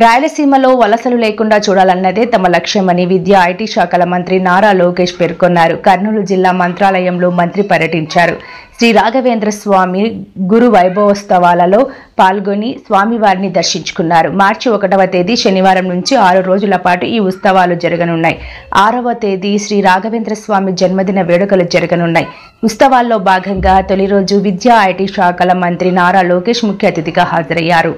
రాయలసీమలో వలసలు లేకుండా చూడాలన్నదే తమ లక్ష్యమని విద్యా ఐటీ శాఖల మంత్రి నారా లోకేష్ పేర్కొన్నారు. కర్నూలు జిల్లా మంత్రాలయంలో మంత్రి పర్యటించారు. శ్రీ రాఘవేంద్ర స్వామి గురు వైభవోత్సవాలలో పాల్గొని స్వామివారిని దర్శించుకున్నారు. మార్చి 1వ తేదీ శనివారం నుంచి 6 రోజుల పాటు ఈ ఉత్సవాలు జరగనున్నాయి. 6వ తేదీ శ్రీ రాఘవేంద్ర స్వామి జన్మదిన వేడుకలు జరగనున్నాయి. ఉత్సవాల్లో భాగంగా తొలి రోజు విద్యా ఐటీ శాఖల మంత్రి నారా లోకేష్ ముఖ్య అతిథిగా హాజరయ్యారు.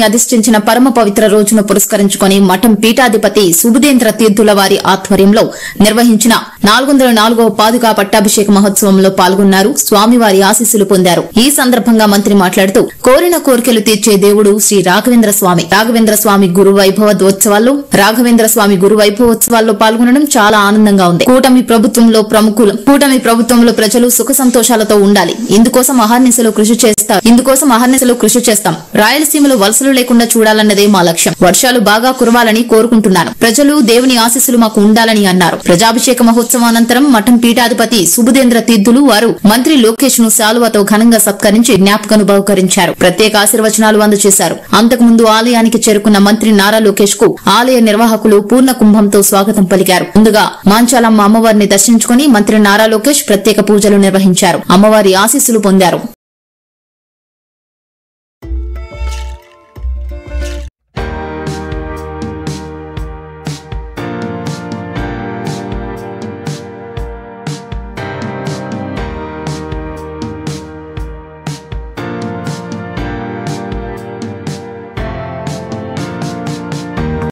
అధిష్ఠించిన పరమ పవిత్ర రోజును పురస్కరించుకుని మఠం పీఠాధిపతి సుబుధేంద్ర తీర్థుల వారి ఆధ్వర్యంలో నిర్వహించిన 404వ పాదుకా పట్టాభిషేక మహోత్సవంలో పాల్గొన్నారు. స్వామివారి ఆశీస్సులు పొందారు. ఈ సందర్భంగా మంత్రి మాట్లాడుతూ కోరిన కోరికలు తీర్చే దేవుడు శ్రీ రాఘవేంద్ర స్వామి గురు వైభవోత్సవాల్లో పాల్గొనడం చాలా ఆనందంగా ఉంది. కూటమి ప్రభుత్వంలో ప్రజలు సుఖ సంతోషాలతో ఉండాలి. ఇందుకోసం అహర్నిశలు కృషి చేస్తాం. రాయలసీమలో వలసలు లేకుండా చూడాలన్నదే మా లక్ష్యం. వర్షాలు బాగా కురవాలని కోరుకుంటున్నాను. ప్రజలు దేవుని ఆశీస్సులు మాకు ఉండాలని అన్నారు. ప్రజాభిషేక మహోత్సవం అనంతరం మఠం పీఠాధిపతి సుబుధేంద్ర తీర్థులు వారు మంత్రి లోకేష్ ను శాలువతో ఘనంగా సత్కరించి జ్ఞాపకను బహుకరించారు. ప్రత్యేక ఆశీర్వచనాలు అందజేశారు. అంతకుముందు ఆలయానికి చేరుకున్న మంత్రి నారా లోకేష్ కు ఆలయ నిర్వాహకులు పూర్ణ కుంభంతో స్వాగతం పలికారు. ముందుగా మాంచాలమ్మ అమ్మవారిని దర్శించుకుని మంత్రి నారా లోకేష్ ప్రత్యేక పూజలు నిర్వహించారు. అమ్మవారి ఆశీస్సులు పొందారు.